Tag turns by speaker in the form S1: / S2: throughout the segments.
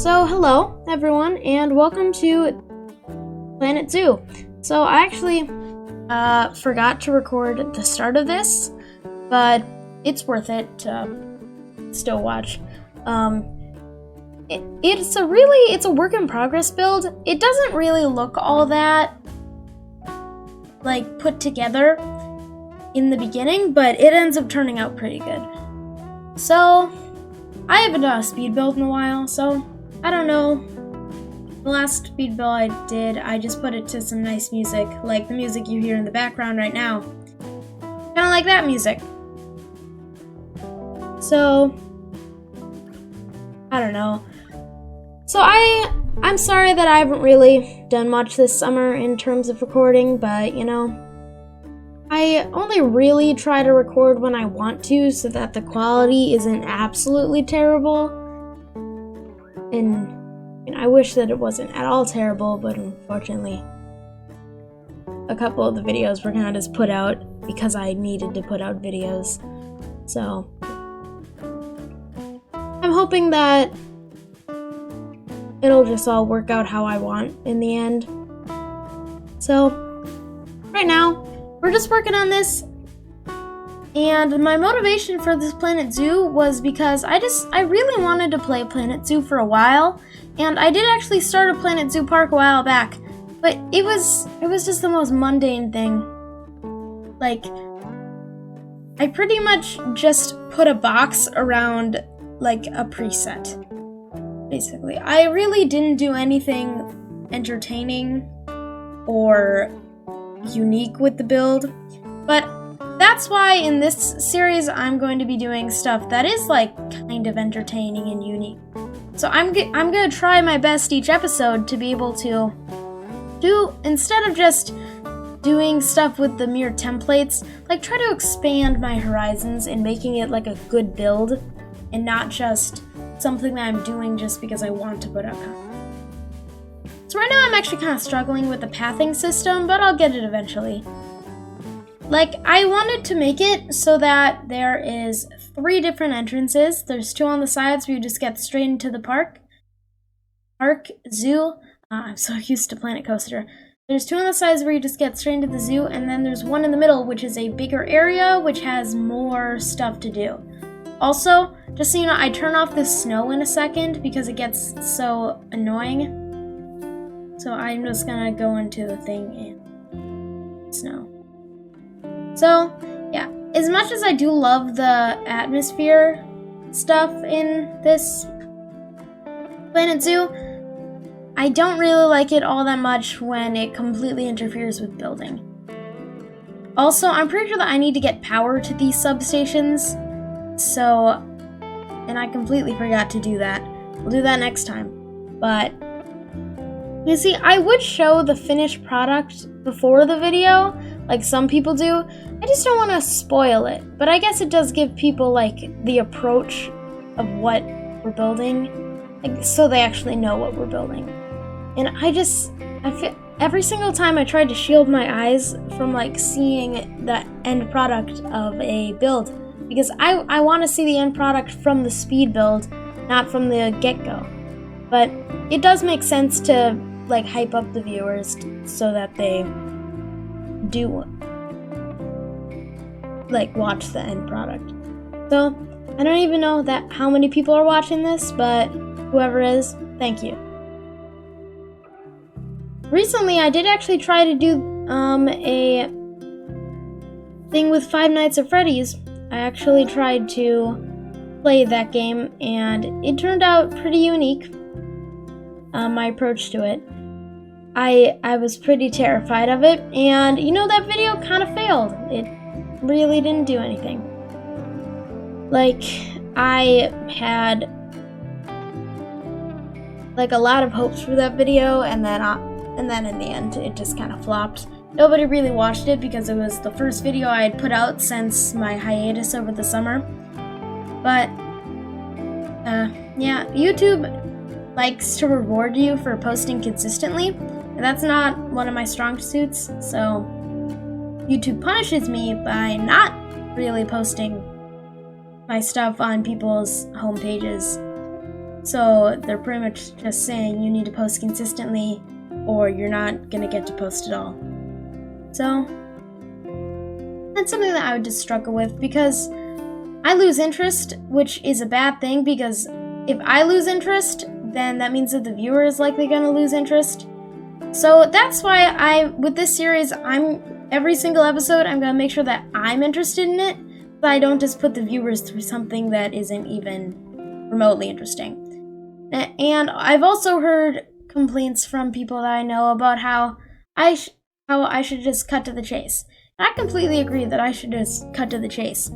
S1: So hello everyone and welcome to Planet Zoo. So I actually forgot to record the start of this, but it's worth it to still watch. It's a work in progress build. It doesn't really look all that like put together in the beginning, but it ends up turning out pretty good. So I haven't done a speed build in a while, so I don't know. The last speed build I did, I just put it to some nice music, like the music you hear in the background right now. Kind of like that music. So, I don't know. So I'm sorry that I haven't really done much this summer in terms of recording, but you know, I only really try to record when I want to so that the quality isn't absolutely terrible. And I wish that it wasn't at all terrible, but unfortunately, a couple of the videos were kind of just put out because I needed to put out videos. So, I'm hoping that it'll just all work out how I want in the end. So, right now, we're just working on this. And my motivation for this Planet Zoo was because I really wanted to play Planet Zoo for a while, and I did actually start a Planet Zoo park a while back, but it was just the most mundane thing. Like, I pretty much just put a box around like a preset, basically. I really didn't do anything entertaining or unique with the build, but that's why in this series I'm going to be doing stuff that is like kind of entertaining and unique. So I'm going to try my best each episode to be able to do, instead of just doing stuff with the mere templates, like try to expand my horizons and making it like a good build and not just something that I'm doing just because I want to put out content. So right now I'm actually kind of struggling with the pathing system, but I'll get it eventually. Like, I wanted to make it so that there is 3 different entrances. There's 2 on the sides where you just get straight into the park. Zoo. I'm so used to Planet Coaster. There's 2 on the sides where you just get straight into the zoo, and then there's 1 in the middle, which is a bigger area, which has more stuff to do. Also, just so you know, I turn off the snow in a second because it gets so annoying. So I'm just gonna go into the thing and snow. So, yeah, as much as I do love the atmosphere stuff in this Planet Zoo, I don't really like it all that much when it completely interferes with building. Also, I'm pretty sure that I need to get power to these substations, and I completely forgot to do that. We'll do that next time. But, you see, I would show the finished product before the video, like some people do. I just don't want to spoil it, but I guess it does give people like the approach of what we're building, like, so they actually know what we're building. And I feel every single time I tried to shield my eyes from like seeing the end product of a build, because I want to see the end product from the speed build, not from the get-go. But it does make sense to like hype up the viewers so that they do like watch the end product. So I don't even know how many people are watching this, but whoever is, thank you. Recently I did actually try to do a thing with Five Nights at Freddy's. I actually tried to play that game and it turned out pretty unique. My approach to it. I was pretty terrified of it, and you know, that video kind of failed. It really didn't do anything. Like, I had like a lot of hopes for that video, and then in the end it just kind of flopped. Nobody really watched it because it was the first video I had put out since my hiatus over the summer. But yeah, YouTube likes to reward you for posting consistently, and that's not one of my strong suits, so YouTube punishes me by not really posting my stuff on people's home pages. So they're pretty much just saying you need to post consistently or you're not gonna get to post at all. So that's something that I would just struggle with because I lose interest, which is a bad thing because if I lose interest, then that means that the viewer is likely gonna lose interest. So that's why with this series, every single episode, I'm gonna make sure that I'm interested in it, but I don't just put the viewers through something that isn't even remotely interesting. And I've also heard complaints from people that I know about how I should just cut to the chase. And I completely agree that I should just cut to the chase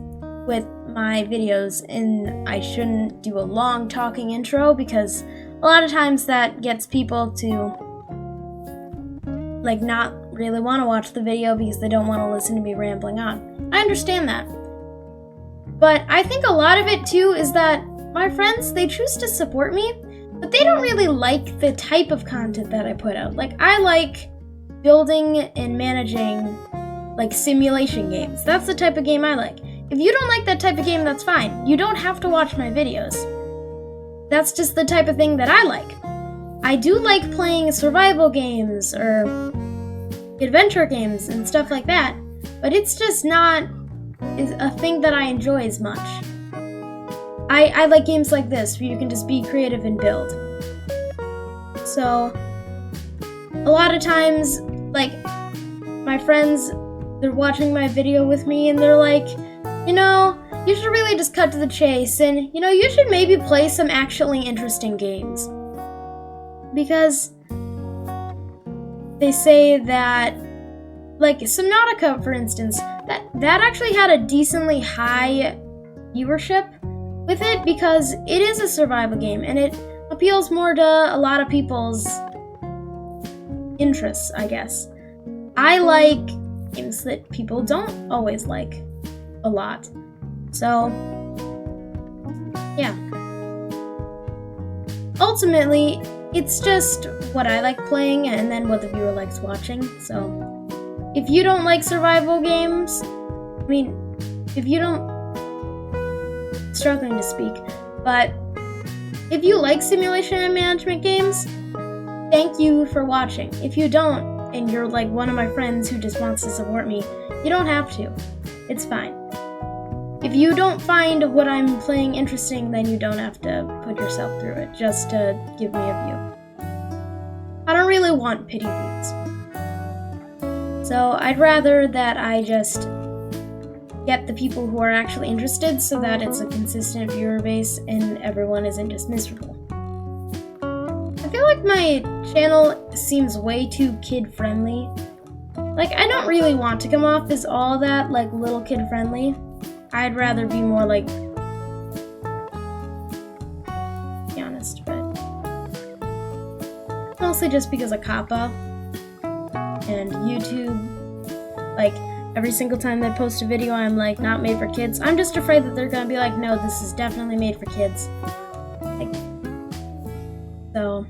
S1: with my videos, and I shouldn't do a long talking intro because a lot of times that gets people to like not really want to watch the video because they don't want to listen to me rambling on. I understand that. But I think a lot of it too is that my friends, they choose to support me, but they don't really like the type of content that I put out. Like, I like building and managing like simulation games. That's the type of game I like. If you don't like that type of game, that's fine. You don't have to watch my videos. That's just the type of thing that I like. I do like playing survival games or adventure games and stuff like that, but it's just not a thing that I enjoy as much. I like games like this where you can just be creative and build. So a lot of times, like, my friends, they're watching my video with me and they're like, you know, you should really just cut to the chase and, you know, you should maybe play some actually interesting games. Because they say that, like, Subnautica, for instance, that actually had a decently high viewership with it because it is a survival game and it appeals more to a lot of people's interests, I guess. I like games that people don't always like a lot. So, yeah. Ultimately, it's just what I like playing and then what the viewer likes watching. So, if you don't like survival games, struggling to speak, but if you like simulation and management games, thank you for watching. If you don't, and you're like one of my friends who just wants to support me, you don't have to. It's fine. If you don't find what I'm playing interesting, then you don't have to put yourself through it just to give me a view. I don't really want pity views. So I'd rather that I just get the people who are actually interested so that it's a consistent viewer base and everyone isn't just miserable. I feel like my channel seems way too kid-friendly. Like, I don't really want to come off as all that, like, little kid-friendly. I'd rather be more, like, to be honest, but mostly just because of Kappa and YouTube. Like, every single time they post a video, I'm like, not made for kids. I'm just afraid that they're gonna be like, no, this is definitely made for kids. Like, so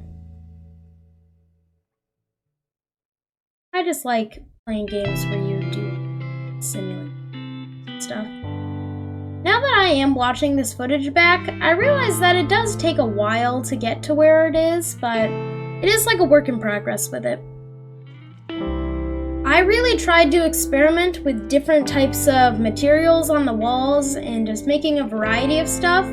S1: I just like playing games where you do simulate stuff. Now that I am watching this footage back, I realize that it does take a while to get to where it is, but it is like a work in progress with it. I really tried to experiment with different types of materials on the walls and just making a variety of stuff.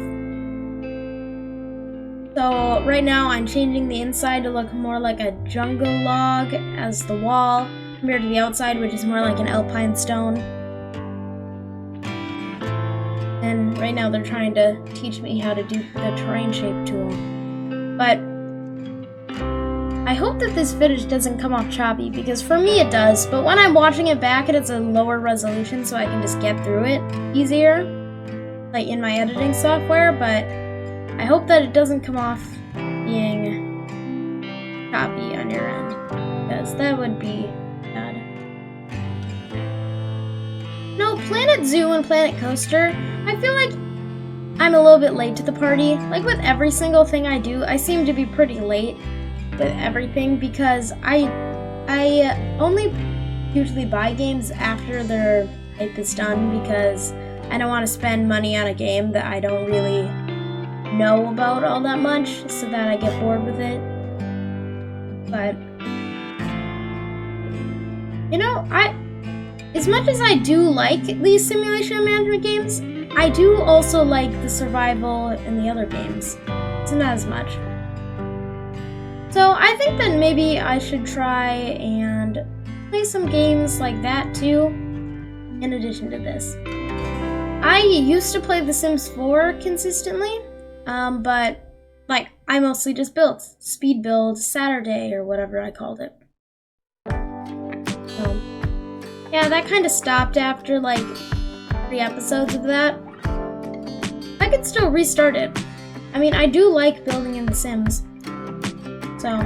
S1: So right now I'm changing the inside to look more like a jungle log as the wall, compared to the outside, which is more like an alpine stone. And right now they're trying to teach me how to do the terrain shape tool. But I hope that this footage doesn't come off choppy, because for me it does, but when I'm watching it back, it's a lower resolution so I can just get through it easier, like in my editing software, but I hope that it doesn't come off being choppy on your end, because that would be bad. No, Planet Zoo and Planet Coaster, I feel like I'm a little bit late to the party. Like with every single thing I do, I seem to be pretty late with everything, because I only usually buy games after their hype is done, because I don't want to spend money on a game that I don't really know about all that much, so that I get bored with it. But you know, as much as I do like these simulation management games, I do also like the survival in the other games. It's not as much. So I think that maybe I should try and play some games like that too, in addition to this. I used to play The Sims 4 consistently, but like I mostly just built speed build Saturday or whatever I called it. So yeah, that kind of stopped after like 3 episodes of that. I could still restart it. I mean, I do like building in The Sims. So,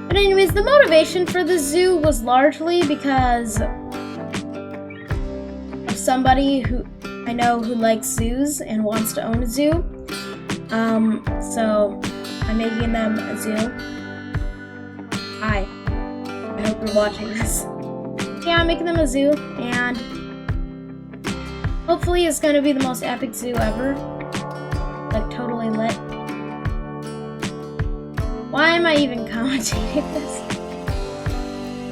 S1: but anyways, the motivation for the zoo was largely because of somebody who I know who likes zoos and wants to own a zoo. So I'm making them a zoo. Hi, I hope you're watching this. Yeah, I'm making them a zoo, and hopefully it's gonna be the most epic zoo ever. Like, totally lit. Why am I even commentating this?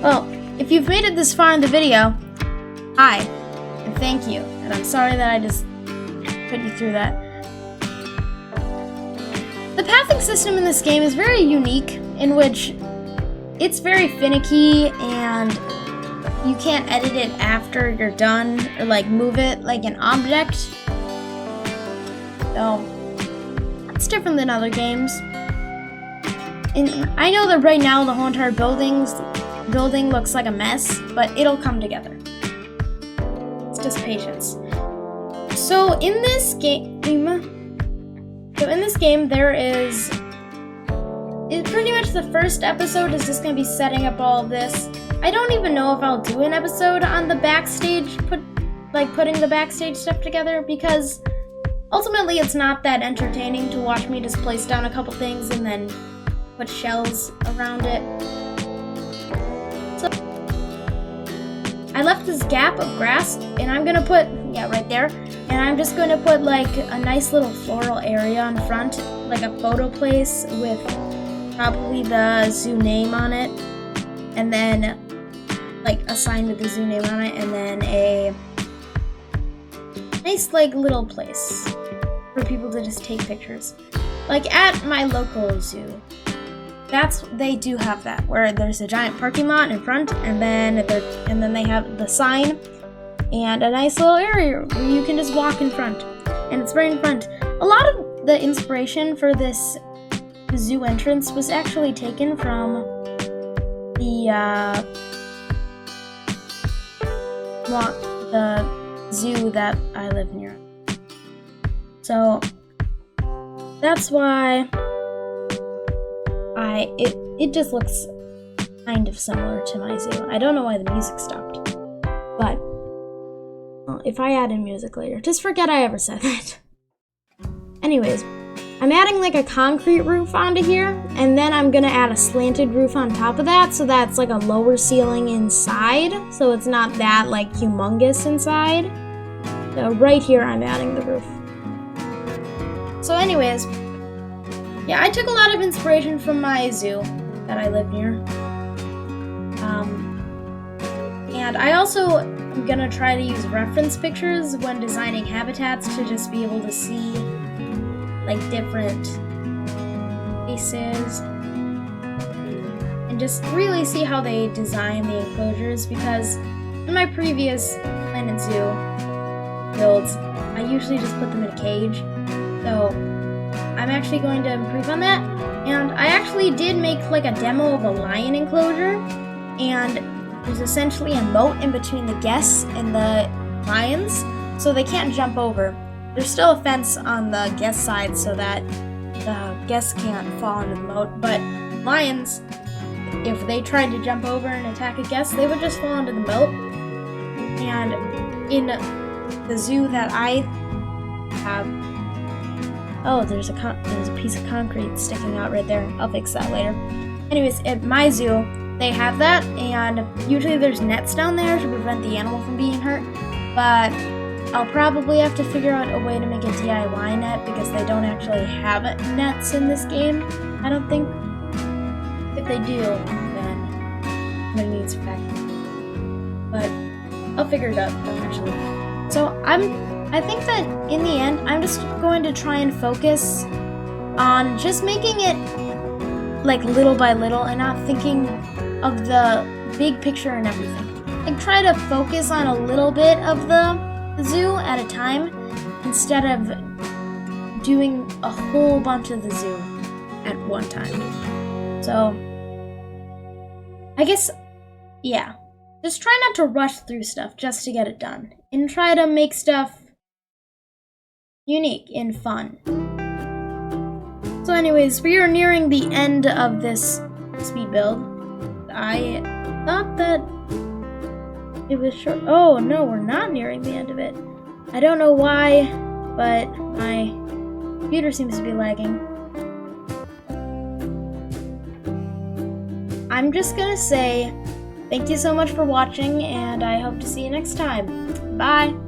S1: Well, if you've made it this far in the video, hi, and thank you. And I'm sorry that I just put you through that. The pathing system in this game is very unique, in which it's very finicky and you can't edit it after you're done or like move it like an object. So it's different than other games. And I know that right now the whole entire building looks like a mess, but it'll come together. It's just patience. So in this game, there is pretty much the first episode is just gonna be setting up all of this. I don't even know if I'll do an episode on the backstage, putting the backstage stuff together, because ultimately it's not that entertaining to watch me just place down a couple things and then put shells around it. So I left this gap of grass, and I'm gonna put, yeah, right there, and I'm just gonna put like a nice little floral area in front, like a photo place with probably the zoo name on it, and then like a sign with the zoo name on it, and then a nice like little place for people to just take pictures. Like at my local zoo. They do have that, where there's a giant parking lot in front, and then they have the sign and a nice little area where you can just walk in front, and it's right in front. A lot of the inspiration for this zoo entrance was actually taken from the zoo that I live near. So that's why it just looks kind of similar to my zoo. I don't know why the music stopped, but well, if I add in music later, just forget I ever said that. Anyways, I'm adding like a concrete roof onto here, and then I'm gonna add a slanted roof on top of that, so that's like a lower ceiling inside, so it's not that like humongous inside. So right here I'm adding the roof. So anyways, yeah, I took a lot of inspiration from my zoo that I live near. And I also am gonna try to use reference pictures when designing habitats to just be able to see like different faces and just really see how they design the enclosures, because in my previous Planet Zoo builds, I usually just put them in a cage. So I'm actually going to improve on that, and I actually did make like a demo of a lion enclosure, and there's essentially a moat in between the guests and the lions, so they can't jump over. There's still a fence on the guest side so that the guests can't fall into the moat, but lions, if they tried to jump over and attack a guest, they would just fall into the moat. And in the zoo that I have, oh, there's a piece of concrete sticking out right there. I'll fix that later. Anyways, at my zoo, they have that, and usually there's nets down there to prevent the animal from being hurt. But I'll probably have to figure out a way to make a DIY net because they don't actually have nets in this game, I don't think. If they do, then I'm gonna need some packing. But I'll figure it out eventually. So I think that in the end, I'm just going to try and focus on just making it like little by little and not thinking of the big picture and everything. Like try to focus on a little bit of the zoo at a time instead of doing a whole bunch of the zoo at one time. So I guess, yeah, just try not to rush through stuff just to get it done and try to make stuff unique and fun. So anyways, we are nearing the end of this speed build. I thought that it was short. Oh no, we're not nearing the end of it. I don't know why, but my computer seems to be lagging. I'm just gonna say thank you so much for watching, and I hope to see you next time. Bye!